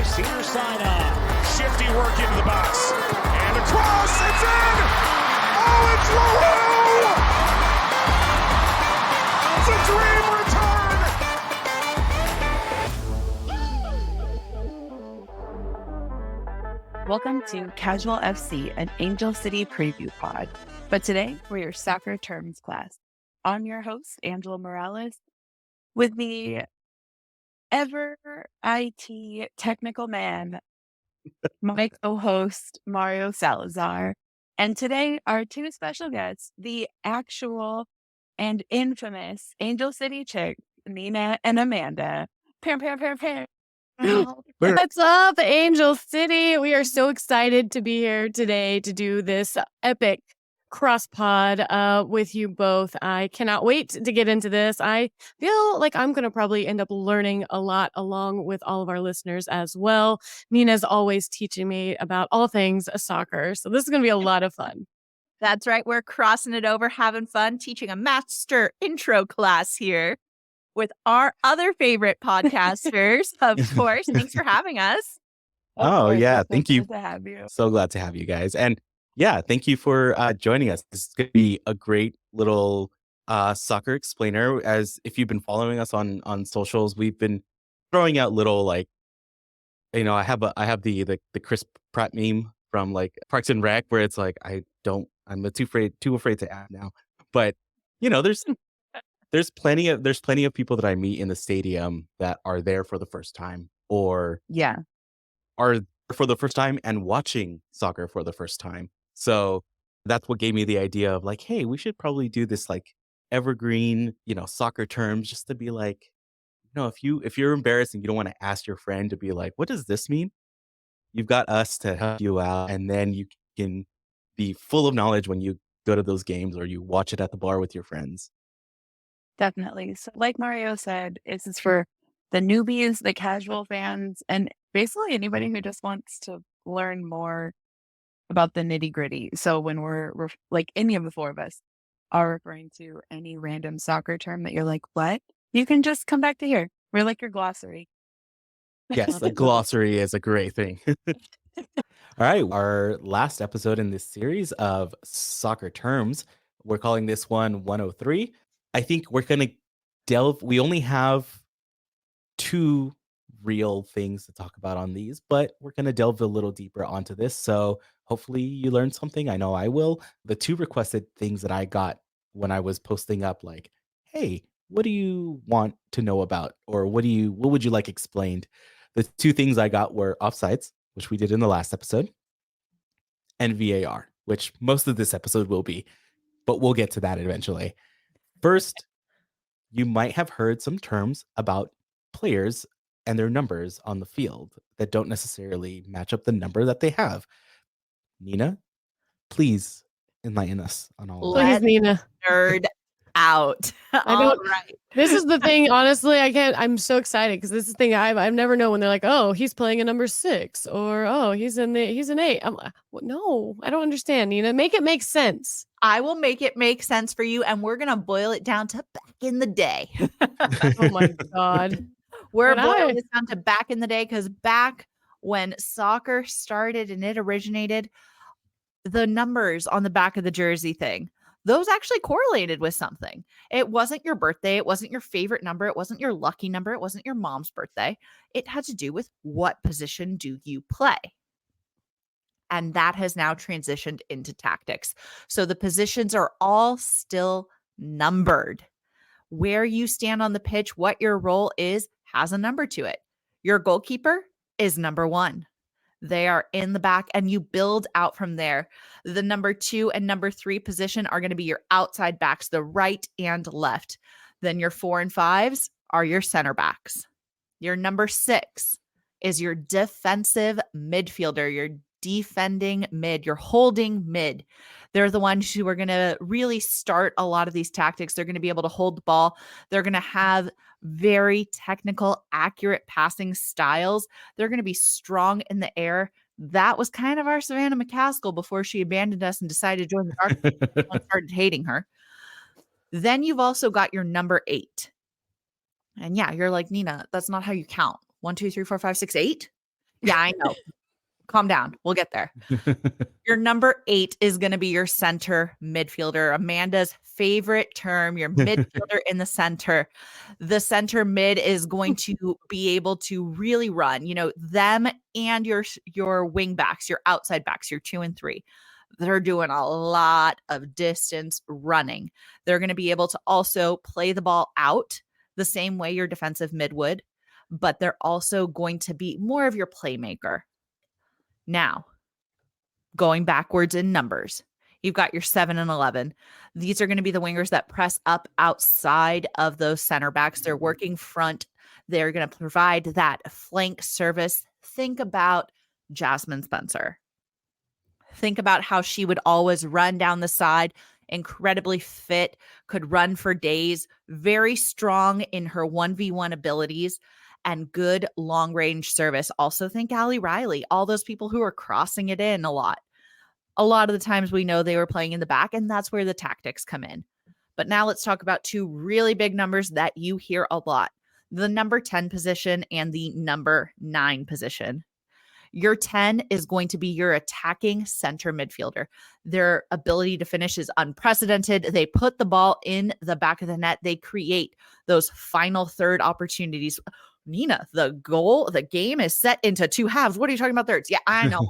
Cedar sign on. Shifty work into the box. And across. It's in. Oh, it's Loho. It's a dream return. Welcome to Casual FC, an Angel City preview pod. But today, we're your soccer terms class. I'm your host, Angela Morales, with the ever IT technical man, my co-host, Mario Salazar. And today, our two special guests, the actual and infamous Angel City chicks, Nina and Amanda. Pam, pam, pam, pam. What's up, Angel City? We are so excited to be here today to do this epic cross pod with you both. I cannot wait to get into this. I feel like I'm going to probably end up learning a lot along with all of our listeners as well. Nina's always teaching me about all things soccer, so this is going to be a lot of fun. That's right. We're crossing it over, having fun, teaching a master intro class here with our other favorite podcasters, of course. Thanks for having us. Oh, yeah. Thank you. To have you. So glad to have you guys. And yeah, thank you for joining us. This is going to be a great little soccer explainer. As if you've been following us on socials, we've been throwing out little, like, you know, I have the Chris Pratt meme from like Parks and Rec, where it's like, I'm too afraid to add now. But you know, there's plenty of people that I meet in the stadium that are there for the first time, or are for the first time and watching soccer for the first time. So that's what gave me the idea of like, hey, we should probably do this like evergreen, you know, soccer terms, just to be like, you know, if you're embarrassed and you don't want to ask your friend to be like, what does this mean? You've got us to help you out, and then you can be full of knowledge when you go to those games or you watch it at the bar with your friends. Definitely. So like Mario said, this is for the newbies, the casual fans, and basically anybody who just wants to learn more about the nitty gritty. So when we're like any of the four of us are referring to any random soccer term that you're like, what? You can just come back to here. We're like your glossary. Yes, the glossary is a great thing. All right. Our last episode in this series of soccer terms, we're calling this one 103. I think we're going to we only have two real things to talk about on these, but we're going to delve a little deeper onto this. So hopefully you learned something. I know I will. The two requested things that I got when I was posting up, like, hey, what do you want to know about? Or what would you like explained? The two things I got were offsides, which we did in the last episode, and VAR, which most of this episode will be, but we'll get to that eventually. First, you might have heard some terms about players and their numbers on the field that don't necessarily match up the number that they have. Nina, please enlighten us on all of that. Please, Nina. Nerd out. All right. This is the thing, honestly, I'm so excited because this is the thing I've never known when they're like, oh, he's playing a number 6, or oh, he's an 8. I'm like, no, I don't understand, Nina. Make it make sense. I will make it make sense for you, and we're going to boil it down to back in the day. Oh my God. We're boiling this down to back in the day, because back when soccer started and it originated, the numbers on the back of the jersey thing, those actually correlated with something. It wasn't your birthday. It wasn't your favorite number. It wasn't your lucky number. It wasn't your mom's birthday. It had to do with what position do you play. And that has now transitioned into tactics. So the positions are all still numbered. Where you stand on the pitch, what your role is, has a number to it. Your goalkeeper is number 1. They are in the back, and you build out from there. The number 2 and number 3 position are going to be your outside backs, the right and left. Then your 4 and 5s are your center backs. Your number 6 is your defensive midfielder, your defending mid, your holding mid. They're the ones who are going to really start a lot of these tactics. They're going to be able to hold the ball. They're going to have very technical, accurate passing styles. They're going to be strong in the air. That was kind of our Savannah McCaskill before she abandoned us and decided to join the dark and started hating her. Then you've also got your number 8. And yeah, you're like, Nina, that's not how you count. 1, 2, 3, 4, 5, 6, 8. Yeah, I know. Calm down. We'll get there. Your number 8 is going to be your center midfielder. Amanda's favorite term, your midfielder in the center. The center mid is going to be able to really run, them and your wing backs, your outside backs, your 2 and 3. They're doing a lot of distance running. They're going to be able to also play the ball out the same way your defensive mid would, but they're also going to be more of your playmaker. Now, going backwards in numbers, you've got your 7 and 11. These are going to be the wingers that press up outside of those center backs. They're working front. They're going to provide that flank service. Think about Jasmine Spencer. Think about how she would always run down the side, incredibly fit, could run for days, very strong in her 1v1 abilities, and good long-range service. Also think Allie Riley, all those people who are crossing it in a lot. A lot of the times we know they were playing in the back, and that's where the tactics come in. But now let's talk about 2 really big numbers that you hear a lot. The number 10 position and the number 9 position. Your 10 is going to be your attacking center midfielder. Their ability to finish is unprecedented. They put the ball in the back of the net. They create those final third opportunities. Nina, the game is set into 2 halves. What are you talking about thirds? Yeah, I know.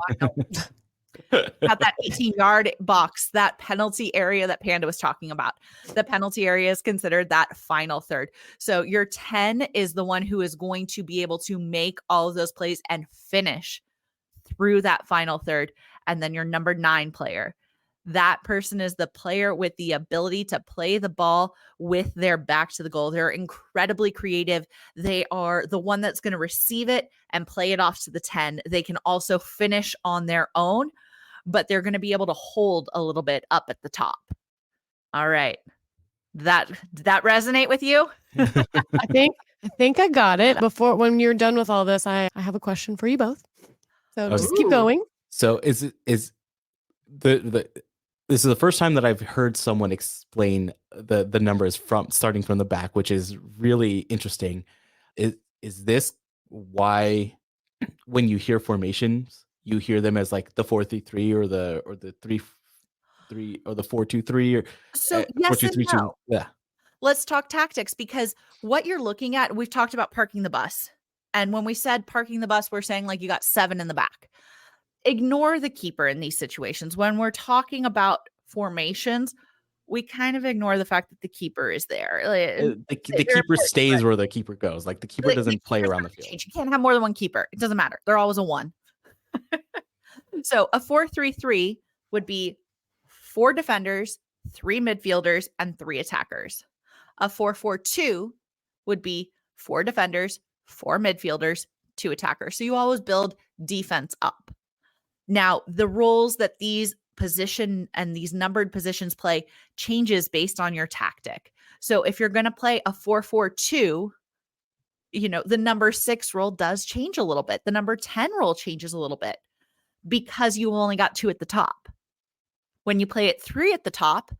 Got that 18-yard box, that penalty area that Panda was talking about. The penalty area is considered that final third. So your 10 is the one who is going to be able to make all of those plays and finish through that final third. And then your number 9 player. That person is the player with the ability to play the ball with their back to the goal. They're incredibly creative. They are the one that's going to receive it and play it off to the 10. They can also finish on their own, but they're going to be able to hold a little bit up at the top. All right. Did that resonate with you? I think I got it. When you're done with all this, I have a question for you both. So just keep going. So this is the first time that I've heard someone explain the numbers starting from the back, which is really interesting. Is this why when you hear formations, you hear them as like the 4-3-3 or the 3-3 or the 4-2-3 or so yes 4-2-3-2? and no. Yeah. Let's talk tactics, because what you're looking at, we've talked about parking the bus. And when we said parking the bus, we're saying like you got 7 in the back. Ignore the keeper in these situations. When we're talking about formations, we kind of ignore the fact that the keeper is there. The keeper stays where the keeper goes. Like the keeper doesn't play around the field. You can't have more than one keeper. It doesn't matter. They're always a 1. So a 4-3-3 would be 4 defenders, 3 midfielders, and 3 attackers. A 4-4-2 would be 4 defenders, 4 midfielders, 2 attackers. So you always build defense up. Now, the roles that these position and these numbered positions play changes based on your tactic. So if you're going to play a 4-4-2, the number 6 role does change a little bit. The number 10 role changes a little bit because you only got 2 at the top. When you play it 3 at the top,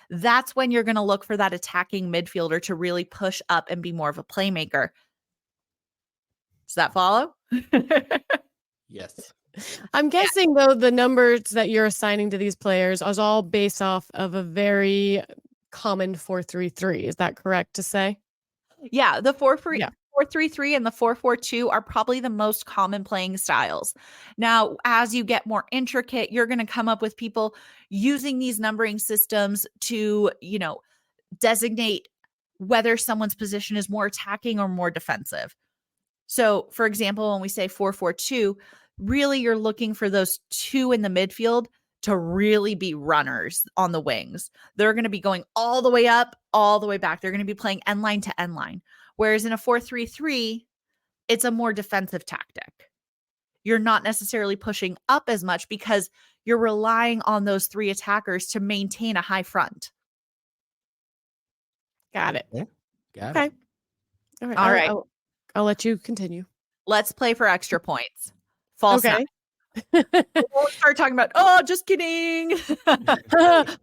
that's when you're going to look for that attacking midfielder to really push up and be more of a playmaker. Does that follow? Yes. I'm guessing, though, the numbers that you're assigning to these players is all based off of a very common 4-3-3. Is that correct to say? Yeah, the 4-3-3 and the 4-4-2 are probably the most common playing styles. Now, as you get more intricate, you're going to come up with people using these numbering systems to, designate whether someone's position is more attacking or more defensive. So, for example, when we say 4-4-2, really you're looking for those 2 in the midfield to really be runners on the wings. They're going to be going all the way up, all the way back. They're going to be playing end line to end line. Whereas in a 4-3-3, it's a more defensive tactic. You're not necessarily pushing up as much because you're relying on those 3 attackers to maintain a high front. Got it. Yeah, got Okay. it. All right. All right. I'll let you continue. Let's play for extra points. False Okay. 9. We'll start talking about, just kidding.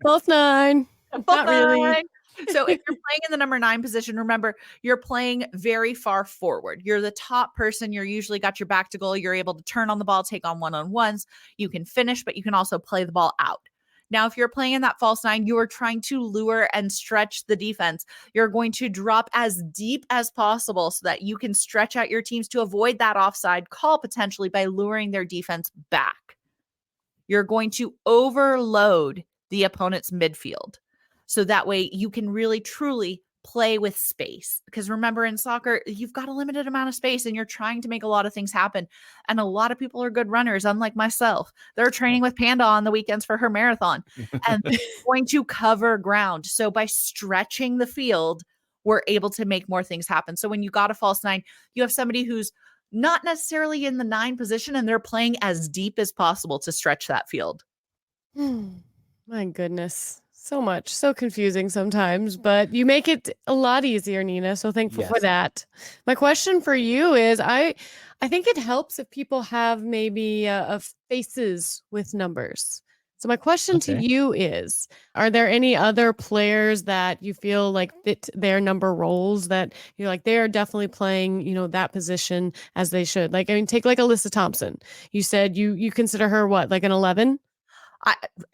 False 9. False Not really. 9. So if you're playing in the number 9 position, remember you're playing very far forward. You're the top person. You're usually got your back to goal. You're able to turn on the ball, take on one-on-ones. You can finish, but you can also play the ball out. Now, if you're playing in that false 9, you are trying to lure and stretch the defense. You're going to drop as deep as possible so that you can stretch out your teams to avoid that offside call potentially by luring their defense back. You're going to overload the opponent's midfield. So that way you can really truly play with space. Because remember, in soccer, you've got a limited amount of space and you're trying to make a lot of things happen. And a lot of people are good runners, unlike myself. They're training with Panda on the weekends for her marathon and they're going to cover ground. So by stretching the field, we're able to make more things happen. So when you got a false 9, you have somebody who's not necessarily in the 9 position and they're playing as deep as possible to stretch that field. My goodness. So much. So confusing sometimes, but you make it a lot easier, Nina. So thankful for that. My question for you is I think it helps if people have maybe faces with numbers. So my question to you is, are there any other players that you feel like fit their number roles that you're like, they're definitely playing, that position as they should? Like, I mean, take like Alyssa Thompson. You said you consider her what, like an 11?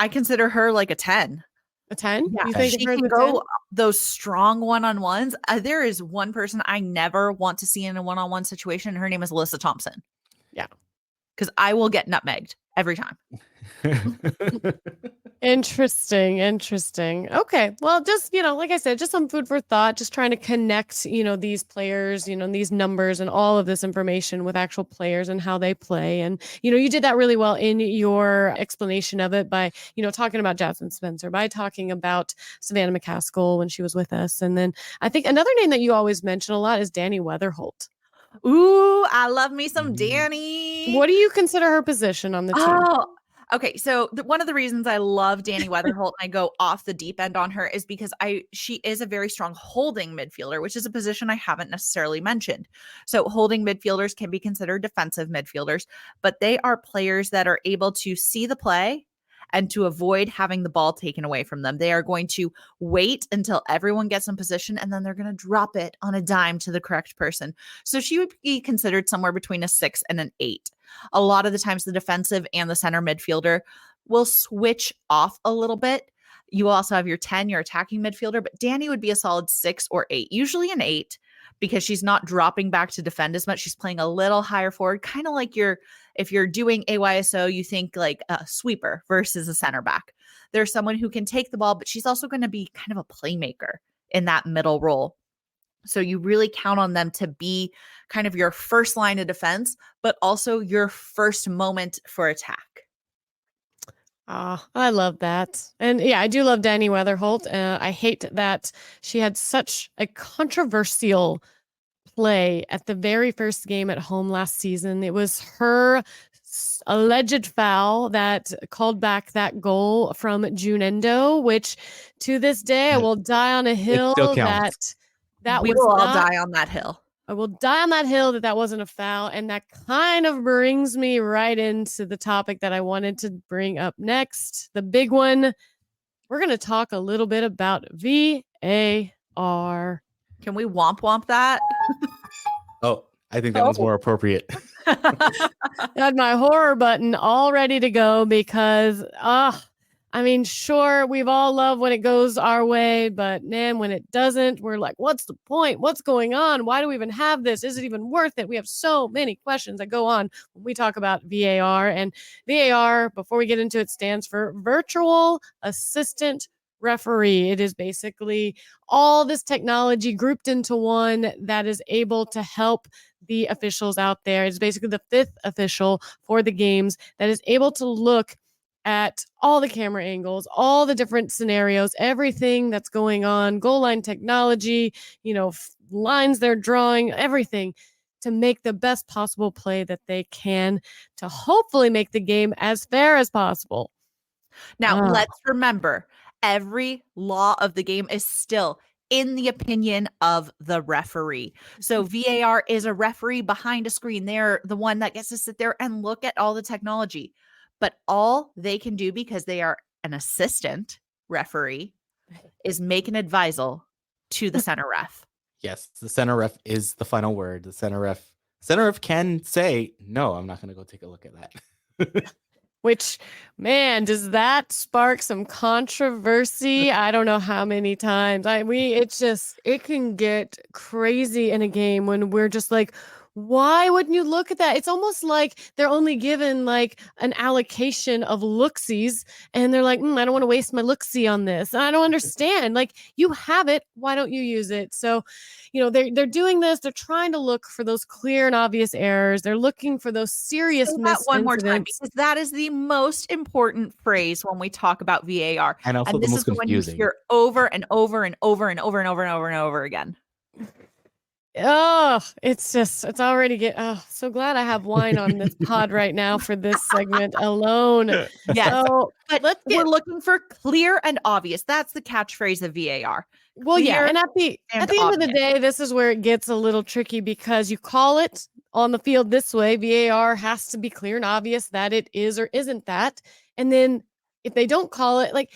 I consider her like a 10. A 10? Yeah, You think she her can the go 10? those strong one-on-ones. There is one person I never want to see in a one-on-one situation. And her name is Alyssa Thompson. Yeah. Because I will get nutmegged every time. Interesting. Okay. Well, just, like I said, just some food for thought, just trying to connect, these players, these numbers and all of this information with actual players and how they play. And, you did that really well in your explanation of it by, talking about Jasmine Spencer, by talking about Savannah McCaskill when she was with us. And then I think another name that you always mention a lot is Danny Weatherholt. Ooh, I love me some Danny. What do you consider her position on the team? Oh, okay. So one of the reasons I love Danny Weatherholt and I go off the deep end on her is because she is a very strong holding midfielder, which is a position I haven't necessarily mentioned. So holding midfielders can be considered defensive midfielders, but they are players that are able to see the play and to avoid having the ball taken away from them. They are going to wait until everyone gets in position and then they're going to drop it on a dime to the correct person. So she would be considered somewhere between a 6 and an 8. A lot of the times the defensive and the center midfielder will switch off a little bit. You will also have your 10, your attacking midfielder, but Danny would be a solid 6 or 8, usually an 8, because she's not dropping back to defend as much. She's playing a little higher forward, kind of like if you're doing AYSO, you think like a sweeper versus a center back. There's someone who can take the ball, but she's also going to be kind of a playmaker in that middle role. So you really count on them to be kind of your first line of defense, but also your first moment for attack. I love that. And yeah, I do love Danny Weatherholt. I hate that she had such a controversial play at the very first game at home last season. It was her alleged foul that called back that goal from Junendo, which to this day I will die on a hill that we will all die on that hill. I will die on that hill that wasn't a foul. And that kind of brings me right into the topic that I wanted to bring up next. The big one. We're going to talk a little bit about VAR. Can we womp that? Oh, I think that one's more appropriate. Got my horror button all ready to go because, sure, we've all loved when it goes our way, but man, when it doesn't, we're like, what's the point? What's going on? Why do we even have this? Is it even worth it? We have so many questions that go on when we talk about VAR. And VAR, before we get into it, stands for Virtual Assistant Referee. It is basically all this technology grouped into one that is able to help the officials out there. It's basically the fifth official for the games that is able to look at all the camera angles, all the different scenarios, everything that's going on, goal line technology, lines they're drawing, everything to make the best possible play that they can to hopefully make the game as fair as possible. Now, let's remember, every law of the game is still in the opinion of the referee. So VAR is a referee behind a screen. They're the one that gets to sit there and look at all the technology. But all they can do, because they are an assistant referee, is make an advisal to the center ref. Yes, the center ref is the final word. The center ref can say, no, I'm not going to go take a look at that. Which, man, does that spark some controversy? I don't know how many times. It can get crazy in a game when we're just like, why wouldn't you look at that? It's almost like they're only given like an allocation of looksies, and they're like, I don't want to waste my looksee on this. And I don't understand. Like, you have it, why don't you use it? So, they're doing this. They're trying to look for those clear and obvious errors. They're looking for those serious Say that one more time, misincidents. because that is the most important phrase when we talk about VAR. And also the this most is the one you confusing. hear over and over and over and over and over and over and over again. Oh, it's already so glad I have wine on this pod right now for this segment alone. Yes. So, But we're looking for clear and obvious. That's the catchphrase of VAR. well, yeah. Clear And at the and end of the obvious. day, this is where it gets a little tricky because you call it on the field this way. VAR has to be clear and obvious that it is or isn't that. And then if they don't call it, like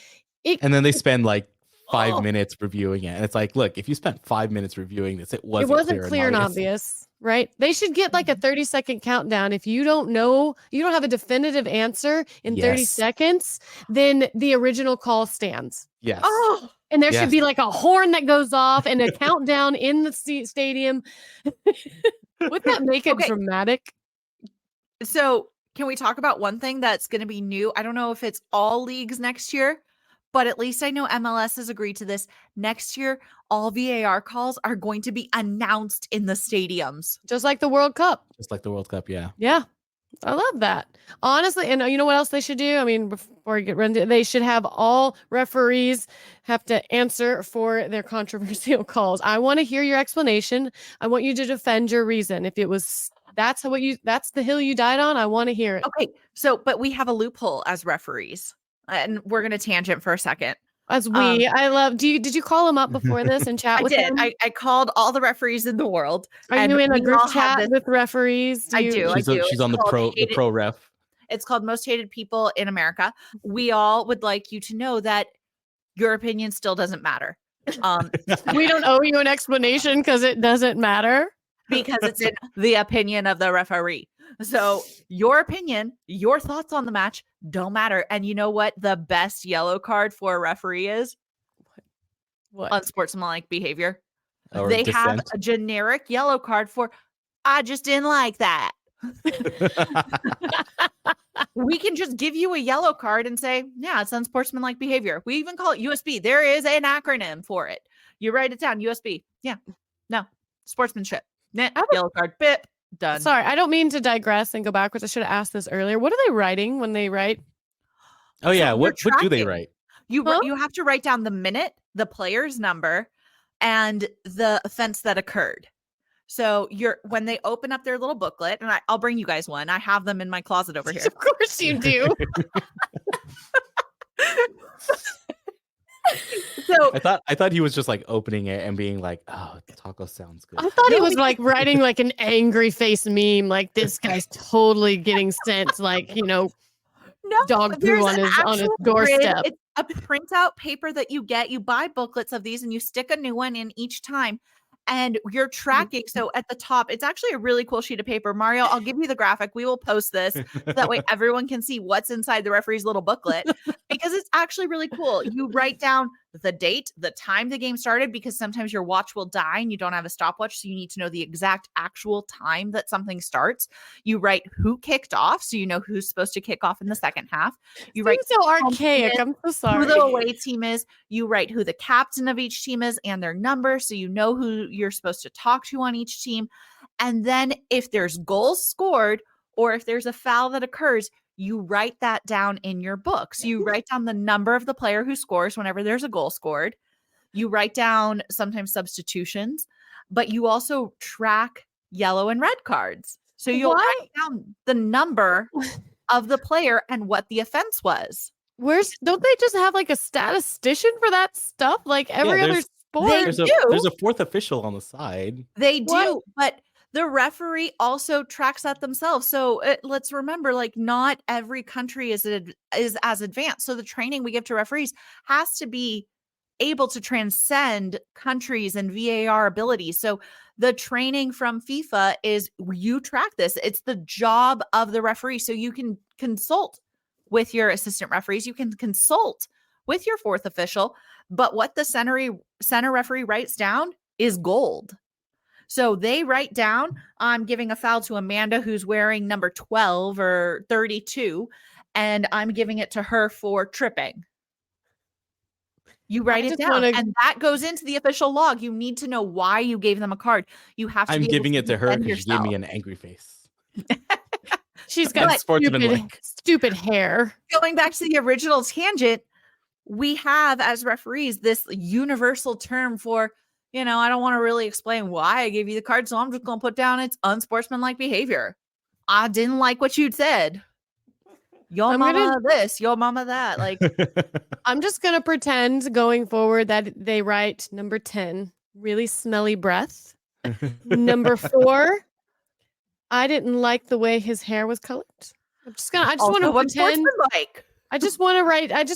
it, And then they spend like 5 Oh. minutes reviewing it. And it's like, look, if you spent 5 minutes reviewing this, it it wasn't wasn't clear and obvious, right? They should get like a 30-second countdown. If you don't know, you don't have a definitive answer in 30 Yes. seconds, then the original call stands. Yes. Oh, And there Yes. should be like a horn that goes off and a countdown in the stadium. Wouldn't that make it Okay. dramatic? so can we talk about one thing that's going to be new? I don't know if it's all leagues next year, but at least I know MLS has agreed to this. Next year, all VAR calls are going to be announced in the stadiums. Just like the World Cup. Just like the World Cup, yeah. Yeah. I love that. Honestly, and you know what else they should do? I mean, before we get into it, they should have all referees have to answer for their controversial calls. I want to hear your explanation. I want you to defend your reason. If it was that's the hill you died on, I want to hear it. Okay, but we have a loophole as referees. And we're going to tangent for a second. As I love. Did you call him up before this and chat I with did. him? I called all the referees in the world. Are and you in a we group all have chat this- with referees? I do. She's on the It's called pro ref. It's called Most Hated People in America. We all would like you to know that your opinion still doesn't matter. We don't owe you an explanation because it doesn't matter. Because it's in the opinion of the referee. So your opinion, your thoughts on the match don't matter. And you know what the best yellow card for a referee is? What? Unsportsmanlike behavior. Or They have dissent. a generic yellow card for, I just didn't like that. We can just give you a yellow card and say, yeah, it's unsportsmanlike behavior. We even call it USB. There is an acronym for it. You write it down, USB. Yeah. No. Sportsmanship. Net. Yellow card. Bip. Done. Sorry, I don't mean to digress and go backwards. I should have asked this earlier. What are they writing when they write? Oh yeah, you're what do they tracking. write? You have to write down the minute, the player's number, and the offense that occurred. So when they open up their little booklet, and I'll bring you guys one. I have them in my closet over here. Of course you do. So I thought he was just like opening it and being like, "Oh, taco sounds good." I thought he was like writing like an angry face meme, like this guy's totally getting sent, like no, dog poo there's on an his actual doorstep. grid. It's a printout paper that you get. You buy booklets of these and you stick a new one in each time. And you're tracking. So at the top, it's actually a really cool sheet of paper. Mario, I'll give you the graphic. We will post this so that way everyone can see what's inside the referee's little booklet because it's actually really cool. You write down the date, the time the game started, because sometimes your watch will die and you don't have a stopwatch. So you need to know the exact actual time that something starts. You write who kicked off. So you know who's supposed to kick off in the second half. You write so archaic. I'm so sorry. who the away team is. You write who the captain of each team is and their number. So you know who you're supposed to talk to on each team. And then if there's goals scored or if there's a foul that occurs, you write that down in your book. So you write down the number of the player who scores whenever there's a goal scored. You write down sometimes substitutions, but you also track yellow and red cards. So you'll write down the number of the player and what the offense was. Don't they just have like a statistician for that stuff? Like every other sport? There's a fourth official on the side. They do, but the referee also tracks that themselves. So let's remember, like, not every country is as advanced. So the training we give to referees has to be able to transcend countries and VAR abilities. So the training from FIFA is you track this. It's the job of the referee. So you can consult with your assistant referees. You can consult with your fourth official. But what the center referee writes down is gold. So they write down, I'm giving a foul to Amanda who's wearing number 12 or 32, and I'm giving it to her for tripping. You write it down, and that goes into the official log. You need to know why you gave them a card. You have to. I'm be giving able it to her defend because she yourself. gave me an angry face. She's got stupid hair. Going back to the original tangent, we have as referees this universal term for, I don't want to really explain why I gave you the card, so I'm just going to put down it's unsportsmanlike behavior. I didn't like what you'd said. Your mama this, your mama that. Like, I'm just going to pretend going forward that they write number 10, really smelly breath. Number 4, I didn't like the way his hair was colored. I just want to pretend. I just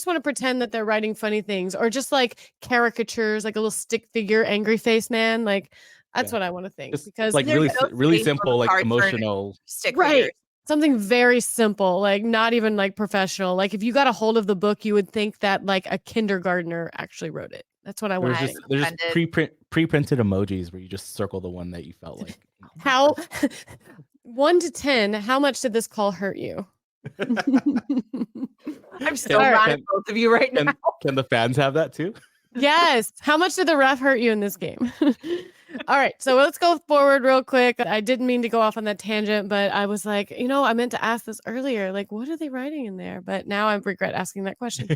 want to pretend that they're writing funny things or just like caricatures, like a little stick figure, angry face man. Like that's what I want to think, just because like really simple, like emotional stick right. figures. Something very simple, like not even like professional. Like if you got a hold of the book, you would think that like a kindergartner actually wrote it. That's what I want. There's just pre-printed emojis where you just circle the one that you felt like. How 1 to 10, how much did this call hurt you? I'm still mad at both of you right now. Can the fans have that too? Yes. How much did the ref hurt you in this game? All right. So let's go forward real quick. I didn't mean to go off on that tangent, but I was like, I meant to ask this earlier. Like, what are they writing in there? But now I regret asking that question.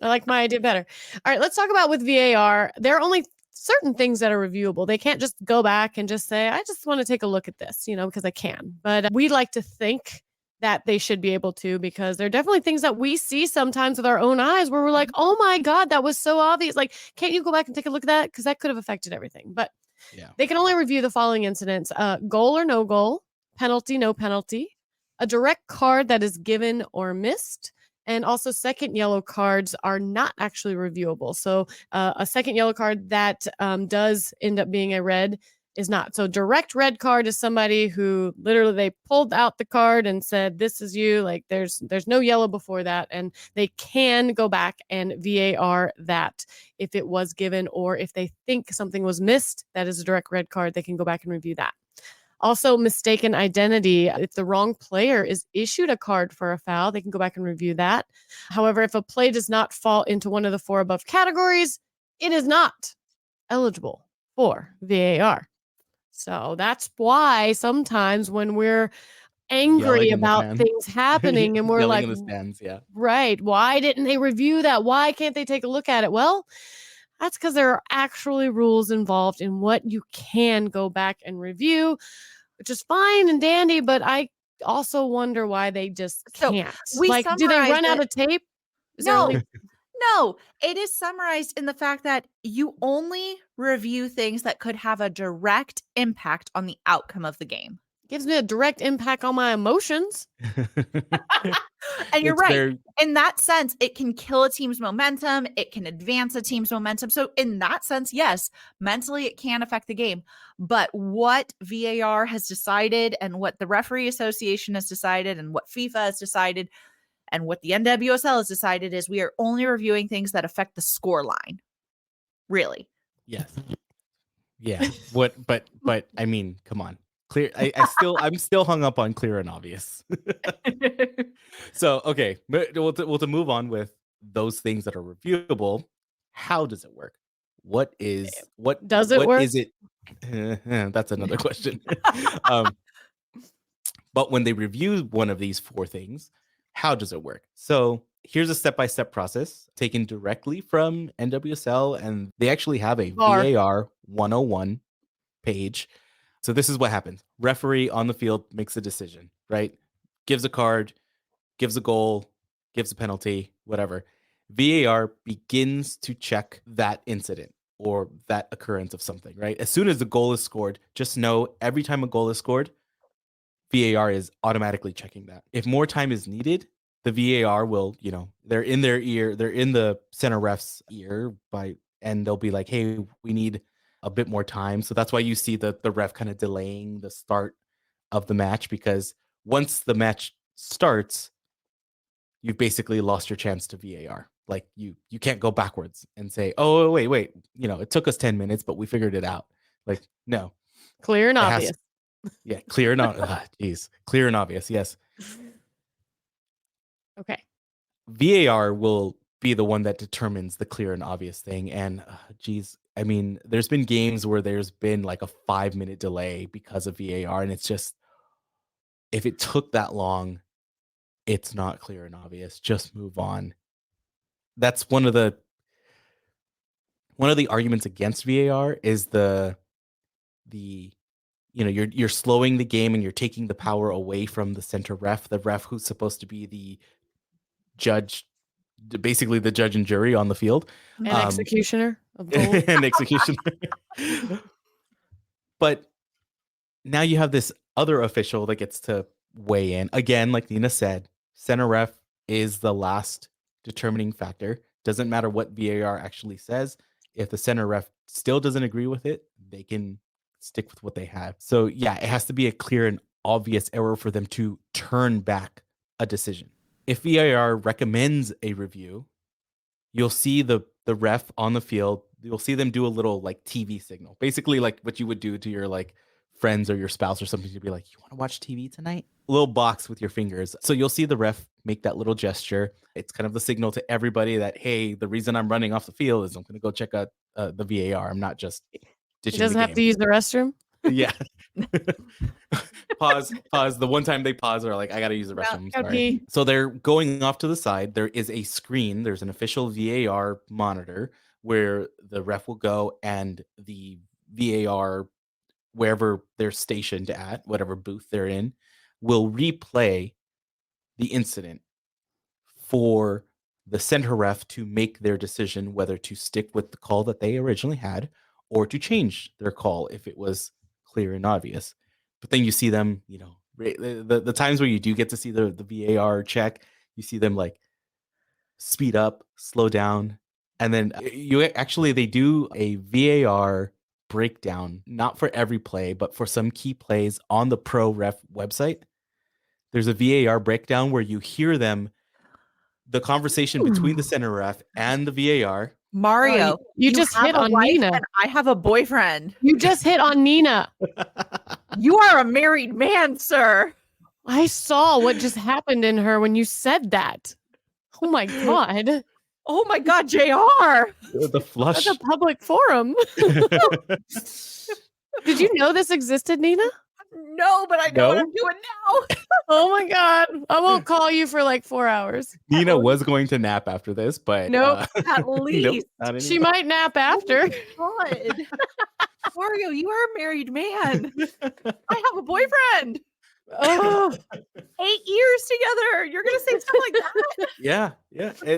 I like my idea better. All right. Let's talk about with VAR. There are only certain things that are reviewable. They can't just go back and just say, I just want to take a look at this, because I can. But we like to think that they should be able to, because there are definitely things that we see sometimes with our own eyes where we're like, oh my God, that was so obvious. Like, can't you go back and take a look at that? Because that could have affected everything. But they can only review the following incidents: goal or no goal, penalty, no penalty, a direct card that is given or missed, and also second yellow cards are not actually reviewable. So a second yellow card that does end up being a red is not. So direct red card is somebody who literally they pulled out the card and said, this is you. Like there's no yellow before that. And they can go back and VAR that if it was given, or if they think something was missed, that is a direct red card. They can go back and review that. Also, mistaken identity. If the wrong player is issued a card for a foul, they can go back and review that. However, if a play does not fall into one of the 4 above categories, it is not eligible for VAR. So that's why sometimes when we're angry about things happening and we're like, in the stands, right, why didn't they review that? Why can't they take a look at it? Well, that's because there are actually rules involved in what you can go back and review, which is fine and dandy, but I also wonder why they just can't. Like, do they run out of tape? No, it is summarized in the fact that you only review things that could have a direct impact on the outcome of the game. Gives me a direct impact on my emotions. And you're right. In that sense, it can kill a team's momentum. It can advance a team's momentum. So in that sense, yes, mentally it can affect the game. But what VAR has decided and what the Referee Association has decided and what FIFA has decided and what the NWSL has decided is we are only reviewing things that affect the score line. Really? Yes. Yeah. But I mean, come on. Clear. I'm still hung up on clear and obvious. So, okay. Well, to move on with those things that are reviewable, how does it work? What does it work? Is it? That's another question. But when they review one of these 4 things, how does it work? So here's a step-by-step process taken directly from NWSL, and they actually have a VAR 101 page. So this is what happens. Referee on the field makes a decision, right? Gives a card, gives a goal, gives a penalty, whatever. VAR begins to check that incident or that occurrence of something, right? As soon as the goal is scored, just know every time a goal is scored, VAR is automatically checking that. If more time is needed, the VAR will, they're in their ear, they're in the center ref's ear and they'll be like, hey, we need a bit more time. So that's why you see the ref kind of delaying the start of the match, because once the match starts, you've basically lost your chance to VAR. Like you can't go backwards and say, oh, wait, it took us 10 minutes, but we figured it out. Like, no. Clear and obvious. Yeah, clear and clear and obvious. Yes. Okay. VAR will be the one that determines the clear and obvious thing. And I mean, there's been games where there's been like a 5-minute delay because of VAR, and it's just, if it took that long, it's not clear and obvious. Just move on. That's one of the arguments against VAR is you're slowing the game and you're taking the power away from the center ref, the ref who's supposed to be the judge, basically the judge and jury on the field. And executioner of goals. And executioner. But now you have this other official that gets to weigh in. Again, like Nina said, center ref is the last determining factor. Doesn't matter what VAR actually says. If the center ref still doesn't agree with it, they can stick with what they have. So yeah, it has to be a clear and obvious error for them to turn back a decision. If VAR recommends a review, you'll see the ref on the field. You'll see them do a little like TV signal, basically like what you would do to your like friends or your spouse or something, to be like, you want to watch TV tonight? A little box with your fingers. So you'll see the ref make that little gesture. It's kind of the signal to everybody that, hey, the reason I'm running off the field is I'm going to go check out the VAR. I'm not just ditching He doesn't the have game. to use the restroom. Yeah. Pause. The one time they pause, they're like, I got to use the restroom. Sorry. So they're going off to the side. There is a screen. There's an official VAR monitor where the ref will go, and the VAR, wherever they're stationed at, whatever booth they're in, will replay the incident for the center ref to make their decision whether to stick with the call that they originally had or to change their call if it was clear and obvious. But then you see them, the times where you do get to see the VAR check, you see them like speed up, slow down, and then they do a VAR breakdown, not for every play, but for some key plays on the Pro Ref website. There's a VAR breakdown where you hear the conversation between the center ref and the VAR. Mario, you just hit on Nina. And I have a boyfriend. You just hit on Nina. You are a married man, sir. I saw what just happened in her when you said that. Oh my God. Oh my God, JR. The flush. That's a public forum. Did you know this existed, Nina? No, but I know what I'm doing now. Oh my God. I won't call you for like 4 hours. Nina was going to nap after this, but nope. At least. Nope, she might nap after. Oh my God. Mario, you are a married man. I have a boyfriend. Oh, 8 years together. You're going to say stuff like that? Yeah.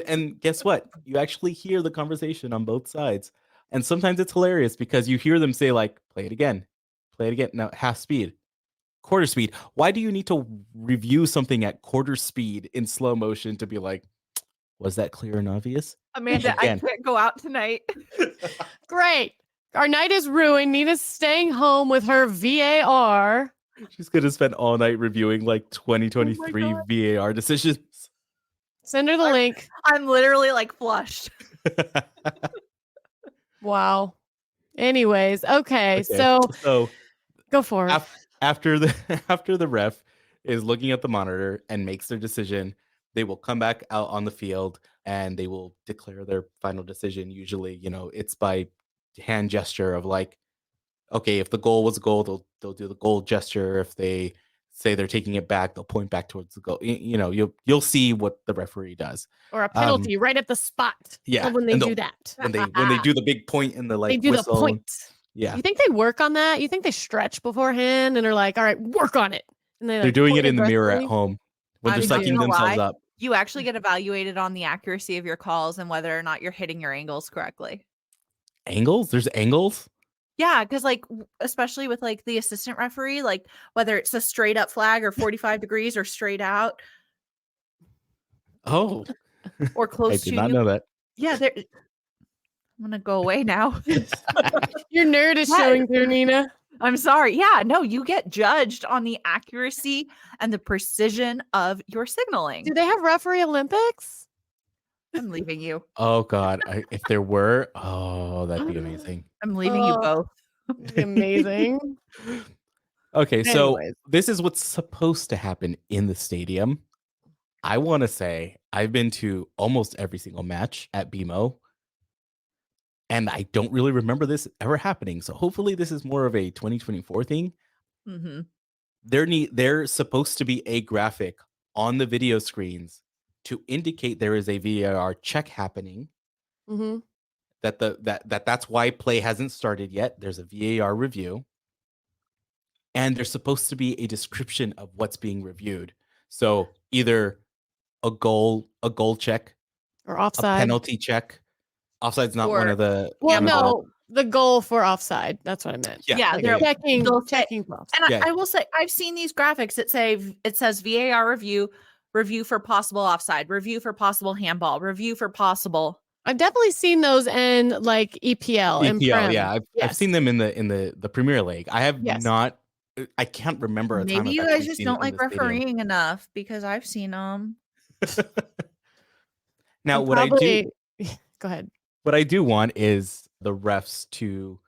And guess what? You actually hear the conversation on both sides. And sometimes it's hilarious because you hear them say like, play it again. Now, half speed, quarter speed. Why do you need to review something at quarter speed in slow motion to be like, was that clear and obvious? Amanda, I can't go out tonight. Great. Our night is ruined. Nina's staying home with her VAR. She's going to spend all night reviewing like 2023 VAR decisions. Send her the link. I'm literally like flushed. Wow. Anyways, okay. So go for it. After the ref is looking at the monitor and makes their decision, they will come back out on the field and they will declare their final decision. Usually, it's by hand gesture of like, okay, if the goal was a goal, they'll do the goal gesture. If they say they're taking it back, they'll point back towards the goal. You'll see what the referee does. Or a penalty right at the spot. Yeah. When they do that. When they do the big point in the like they do whistle. The point. Yeah. You think they work on that? You think they stretch beforehand and are like, all right, work on it. And they're doing it in the mirror at home when they're psyching themselves up. You actually get evaluated on the accuracy of your calls and whether or not you're hitting your angles correctly. Angles? There's angles? Yeah, because like especially with like the assistant referee, like whether it's a straight up flag or 45 degrees or straight out. Oh. Or close to I did not know that. Yeah, I'm gonna go away now. Your nerd is Yes. showing through, Nina. I'm sorry. Yeah, no, you get judged on the accuracy and the precision of your signaling. Do they have referee Olympics? I'm leaving you. Oh God, if there were, that'd be amazing. I'm leaving you Oh. both. That'd be amazing. Okay, so Anyways. this is what's supposed to happen in the stadium. I want to say I've been to almost every single match at BMO, and I don't really remember this ever happening. So hopefully this is more of a 2024 thing. Mm-hmm. There's supposed to be a graphic on the video screens to indicate there is a VAR check happening. Mhm. That's why play hasn't started yet. There's a VAR review, and there's supposed to be a description of what's being reviewed. So either a goal check, Or a offside. penalty check. Offside's not one Or- of the. Well, handball. no, the goal for offside. That's what I meant. Yeah, Like they're- checking they'll say- checking for offside. And Yeah. I will say, I've seen these graphics that says VAR review for possible offside, review for possible handball, review for possible. I've definitely seen those in like EPL and EPL, Prem. yeah, I've Yes. seen them in the Premier League. I have Yes. not. I can't remember a time. Maybe I've you actually guys just seen don't it in like the stadium. refereeing enough because I've seen them. Now, I'm what I do, Go ahead. what I do want is the refs to,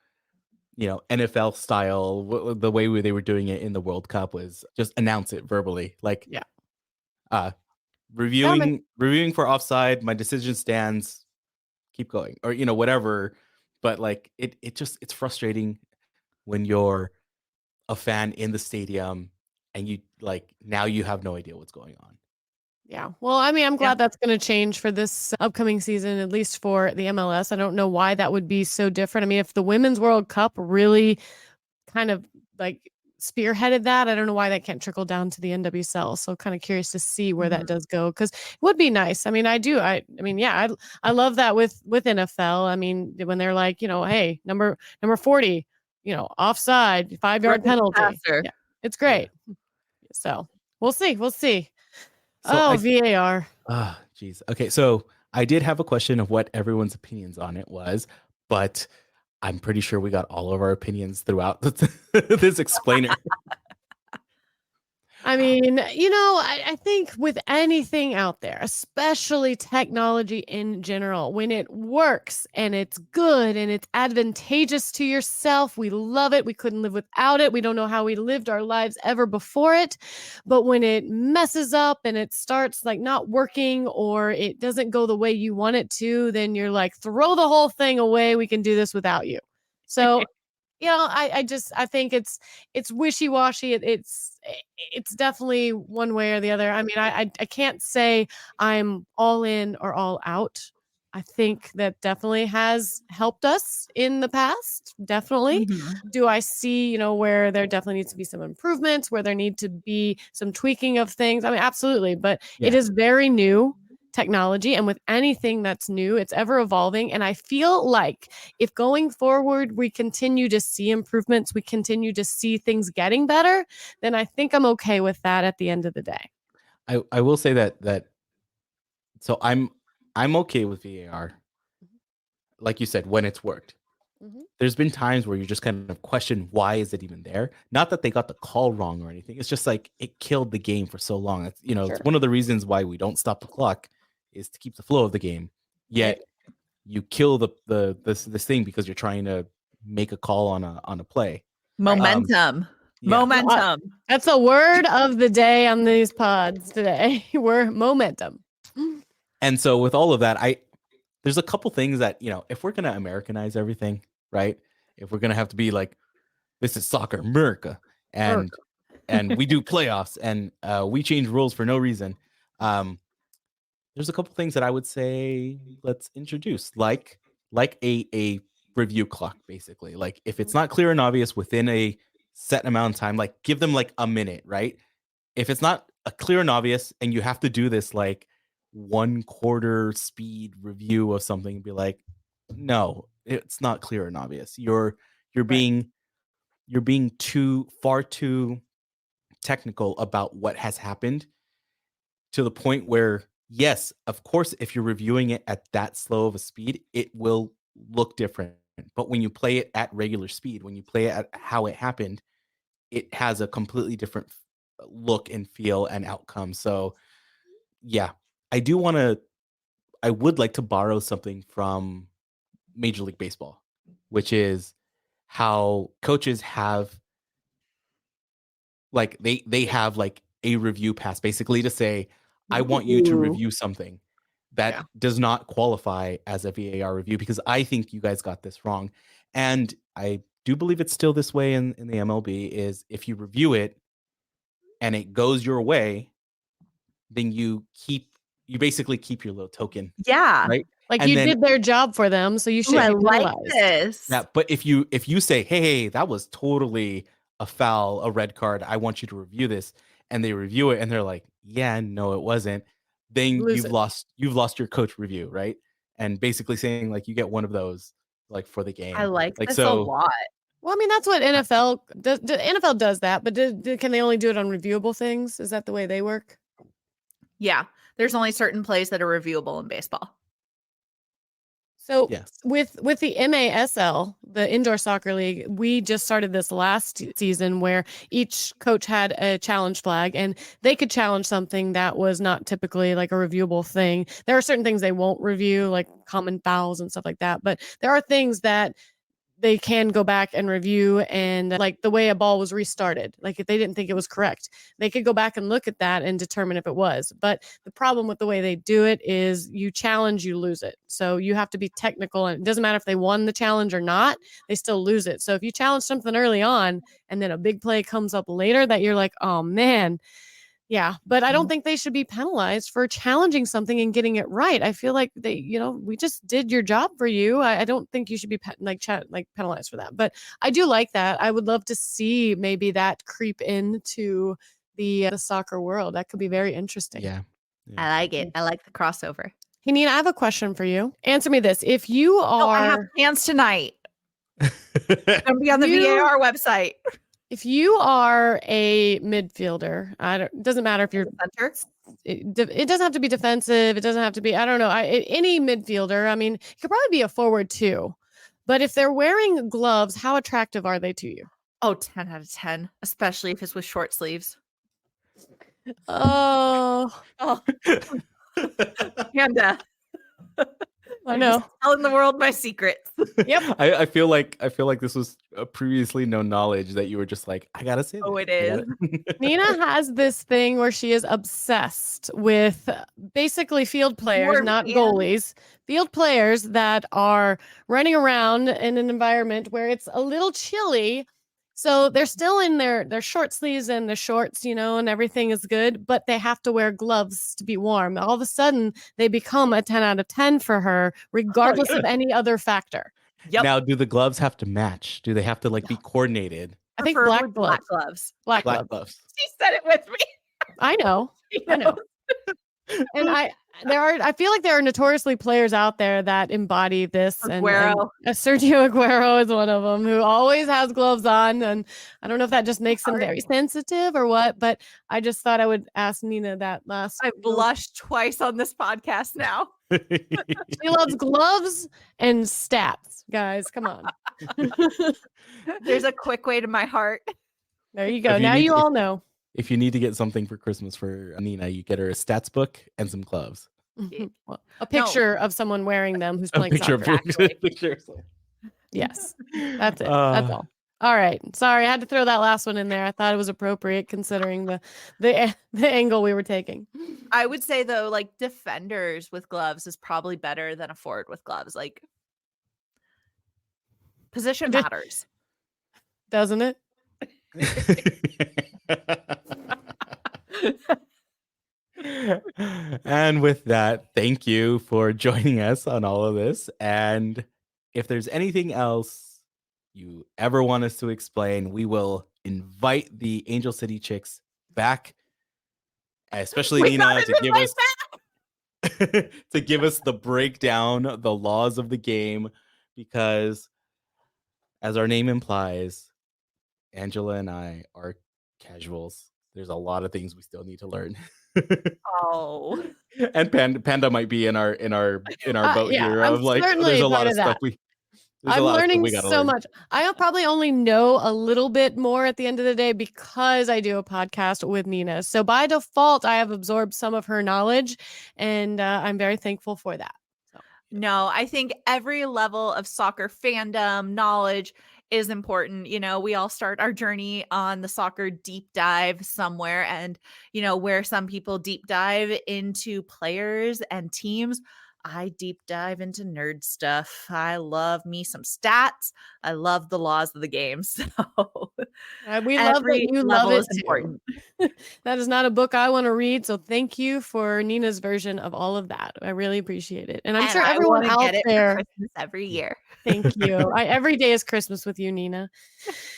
NFL style, the way they were doing it in the World Cup was just announce it verbally, like, Yeah. reviewing for offside. My decision stands. Keep going, or whatever. But like, it's frustrating when you're a fan in the stadium and you now you have no idea what's going on. Yeah. Well, I mean, I'm glad that's going to change for this upcoming season, at least for the MLS. I don't know why that would be so different. I mean, if the Women's World Cup really kind of like spearheaded that, I don't know why that can't trickle down to the NWSL. So kind of curious to see where that does go, because it would be nice. I mean, I love that with NFL. I mean, when they're like, hey, number 40, offside, 5-yard penalty. Yeah, it's great. So we'll see. So VAR. Geez. Okay, so I did have a question of what everyone's opinions on it was, but I'm pretty sure we got all of our opinions throughout this explainer. I mean, I think with anything out there, especially technology in general, when it works and it's good and it's advantageous to yourself, we love it. We couldn't live without it. We don't know how we lived our lives ever before it. But when it messes up and it starts like not working or it doesn't go the way you want it to, then you're like, throw the whole thing away. We can do this without you. So I think it's wishy-washy. It's definitely one way or the other. I mean, I can't say I'm all in or all out. I think that definitely has helped us in the past. Definitely. Do I see, where there definitely needs to be some improvements, where there need to be some tweaking of things? I mean, absolutely. But it is very new technology, and with anything that's new, it's ever evolving. And I feel like if going forward we continue to see improvements, we continue to see things getting better, then I think I'm okay with that at the end of the day. I will say that so I'm okay with VAR, like you said, when it's worked. There's been times where you just kind of question, why is it even there? Not that they got the call wrong or anything. It's just like it killed the game for so long. It's, it's one of the reasons why we don't stop the clock is to keep the flow of the game. Yet you kill this thing because you're trying to make a call on a play. Momentum. Momentum. That's a word of the day on these pods today. We're momentum. And so with all of that, there's a couple things that, if we're going to Americanize everything, right? If we're going to have to be like, this is soccer America and we do playoffs and we change rules for no reason. There's a couple things that I would say let's introduce, like a review clock, basically. Like if it's not clear and obvious within a set amount of time, like give them like a minute, right? If it's not a clear and obvious and you have to do this like 1/4 speed review of something and be like, no, it's not clear and obvious. You're being far too technical about what has happened, to the point where, yes, of course, if you're reviewing it at that slow of a speed, it will look different. But when you play it at regular speed, when you play it at how it happened, it has a completely different look and feel and outcome. So yeah, I would like to borrow something from Major League Baseball, which is how coaches have like they have like a review pass basically to say, I want you to Ooh. review something that Yeah. does not qualify as a VAR review because I think you guys got this wrong. And I do believe it's still this way in the MLB is if you review it and it goes your way, then you basically keep your little token, Yeah. right? Like And you then did their job for them, so you Ooh, should I be like penalized. this. yeah, but if you say, hey, that was totally a foul, a red card, I want you to review this, and they review it and they're like, yeah, no, it wasn't, then Lose you've it. lost your coach review, right? And basically saying like you get one of those like for the game. I like Like this a so lot. Well, I mean, that's what NFL does. NFL does that, but can they only do it on reviewable things? Is that the way they work? Yeah. There's only certain plays that are reviewable in baseball. So yes. with the MASL, the Indoor Soccer League, we just started this last season where each coach had a challenge flag and they could challenge something that was not typically like a reviewable thing. There are certain things they won't review, like common fouls and stuff like that, but there are things that they can go back and review, and like the way a ball was restarted, like if they didn't think it was correct, they could go back and look at that and determine if it was. But the problem with the way they do it is you challenge, you lose it. So you have to be technical, and it doesn't matter if they won the challenge or not, they still lose it. So if you challenge something early on and then a big play comes up later that you're like, oh man. Yeah, but I don't think they should be penalized for challenging something and getting it right. I feel like we just did your job for you. I don't think you should be penalized for that. But I do like that. I would love to see maybe that creep into the soccer world. That could be very interesting. Yeah. I like it. I like the crossover. Hey, Nina, I have a question for you. Answer me this: if you Oh, I have are, plans tonight. Gonna be on the You- VAR website. if you are a midfielder, it doesn't matter if you're Center. it doesn't have to be defensive. It doesn't have to be, I don't know, any midfielder. I mean, it could probably be a forward too. But if they're wearing gloves, how attractive are they to you? Oh, 10 out of 10, especially if it's with short sleeves. Oh, Oh, Panda. I know. Telling the world my secrets. Yep. I feel like this was previously no knowledge that you were just like, I gotta say Oh, that. it I gotta- Nina has this thing where she is obsessed with basically field players, More not fans. goalies, field players that are running around in an environment where it's a little chilly. So they're still in their short sleeves and their shorts, and everything is good, but they have to wear gloves to be warm. All of a sudden, they become a 10 out of 10 for her, regardless of any other factor. Yep. Now, do the gloves have to match? Do they have to like be coordinated? I think Preferably black gloves. Black Black gloves. gloves. She said it with me. I know. I know. And I feel like there are notoriously players out there that embody this. And Aguero. Sergio Aguero is one of them who always has gloves on. And I don't know if that just makes him very sensitive or what, but I just thought I would ask Nina that last. I blushed twice on this podcast now. She loves gloves and stats, guys. Come on. There's a quick way to my heart. There you go. If you Now need you to- all know. If you need to get something for Christmas for Nina, you get her a stats book and some gloves. Well, a picture of someone wearing them who's A playing picture soccer. of picture. Yes, that's it. That's all. All right. Sorry, I had to throw that last one in there. I thought it was appropriate considering the angle we were taking. I would say though, like defenders with gloves is probably better than a forward with gloves. Like position matters. Doesn't it? And with that, thank you for joining us on all of this. And if there's anything else you ever want us to explain, we will invite the Angel City Chicks back, especially We Nina, got to an give us to give us the breakdown, the laws of the game, because as our name implies, Angela and I are casuals. There's a lot of things we still need to learn. Oh. And Panda might be in our boat Yeah, here I'm of like certainly there's a part lot of of that. stuff there's a I'm lot of stuff learning we gotta so learn. much. I'll probably only know a little bit more at the end of the day because I do a podcast with Nina. So by default, I have absorbed some of her knowledge, and I'm very thankful for that. No, I think every level of soccer fandom, knowledge is important. We all start our journey on the soccer deep dive somewhere. And, where some people deep dive into players and teams, I deep dive into nerd stuff. I love me some stats. I love the laws of the game. So We love that every you love level it is too. important. That is not a book I want to read. So thank you for Nina's version of all of that. I really appreciate it. And I'm sure I everyone wanna out get it for there. Christmas every year. Thank you. Every day is Christmas with you, Nina.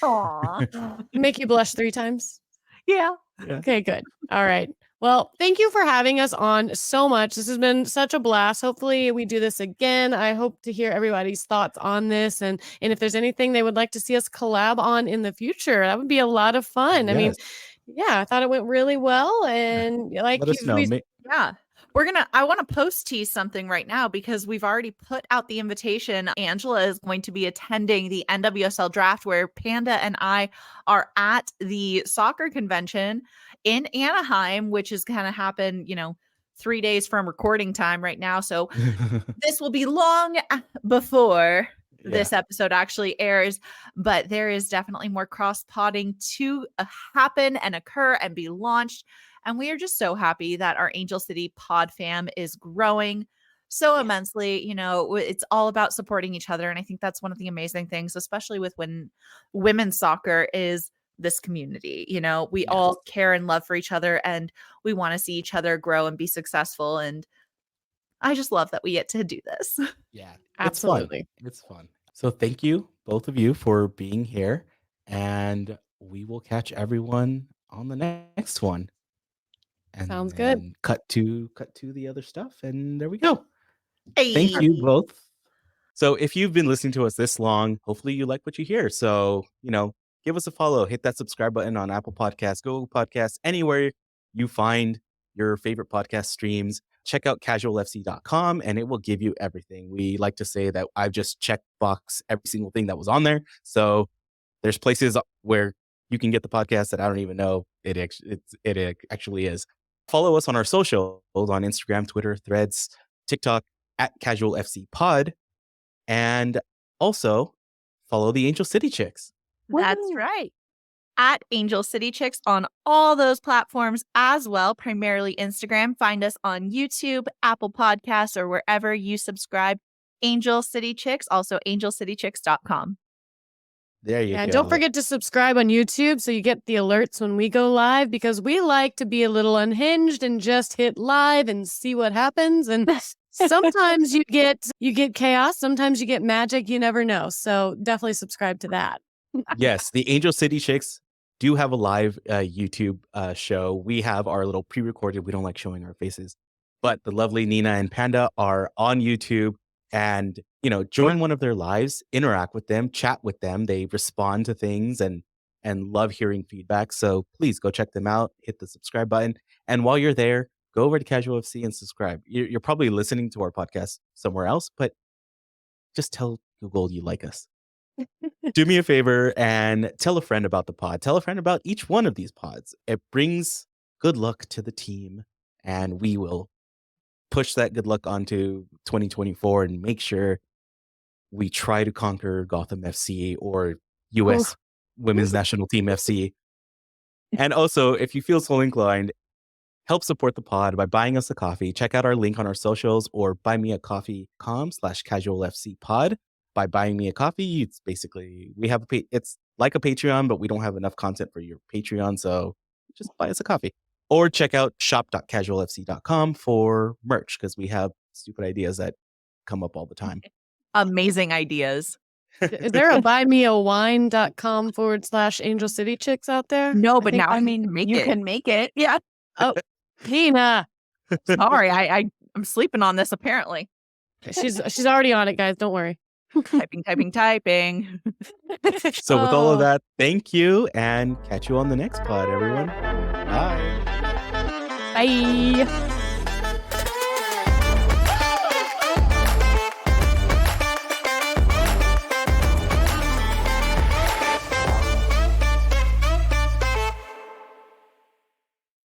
Aw. Make you blush 3 times. Yeah. Okay, good. All right. Well, thank you for having us on so much. This has been such a blast. Hopefully we do this again. I hope to hear everybody's thoughts on this and if there's anything they would like to see us collab on in the future, that would be a lot of fun. I mean, yeah, I thought it went really well. And like Let us know. Yeah. I want to post tease something right now because we've already put out the invitation. Angela is going to be attending the NWSL draft where Panda and I are at the soccer convention in Anaheim, which is going to happen, 3 days from recording time right now. So this will be long before this episode actually airs, but there is definitely more cross-podding to happen and occur and be launched. And we are just so happy that our Angel City pod fam is growing so immensely. It's all about supporting each other. And I think that's one of the amazing things, especially with when women's soccer is this community. We all care and love for each other and we want to see each other grow and be successful. And I just love that we get to do this. Yeah, absolutely. It's fun. So thank you, both of you, for being here. And we will catch everyone on the next one. And sounds good. Cut to the other stuff, and there we go. Hey. Thank you both. So if you've been listening to us this long, hopefully you like what you hear. So give us a follow, hit that subscribe button on Apple Podcasts, Google Podcasts, anywhere you find your favorite podcast streams. Check out casualfc.com and it will give you everything. We like to say that I've just checked box every single thing that was on there. So there's places where you can get the podcast that I don't even know it actually is. Follow us on our socials on Instagram, Twitter, Threads, TikTok at CasualFCPod. And also follow the Angel City Chicks. That's right. At Angel City Chicks on all those platforms as well, primarily Instagram. Find us on YouTube, Apple Podcasts, or wherever you subscribe. Angel City Chicks, also angelcitychicks.com. There you go. And don't forget to subscribe on YouTube so you get the alerts when we go live because we like to be a little unhinged and just hit live and see what happens. And sometimes you get chaos, sometimes you get magic, you never know. So definitely subscribe to that. Yes, the Angel City Chicks do have a live YouTube show. We have our little pre-recorded. We don't like showing our faces, but the lovely Nina and Panda are on YouTube. And, join one of their lives, interact with them, chat with them. They respond to things and love hearing feedback. So please go check them out, hit the subscribe button. And while you're there, go over to Casual FC and subscribe. You're probably listening to our podcast somewhere else, but just tell Google you like us. Do me a favor and tell a friend about the pod. Tell a friend about each one of these pods. It brings good luck to the team, and we will push that good luck onto 2024 and make sure we try to conquer Gotham FC or US Women's National Team FC. And also, if you feel so inclined, help support the pod by buying us a coffee. Check out our link on our socials or buymeacoffee.com/casualfcpod. By buying me a coffee, it's basically, it's like a Patreon, but we don't have enough content for your Patreon. So just buy us a coffee. Or check out shop.casualfc.com for merch because we have stupid ideas that come up all the time. Amazing ideas. Is there a buymeawine.com/Angel City Chicks out there? No, but now You can make it. Yeah. Oh, Tina. Sorry, I'm sleeping on this apparently. She's already on it, guys. Don't worry. Typing. So with all of that, thank you and catch you on the next pod, everyone. Bye. Bye. Bye.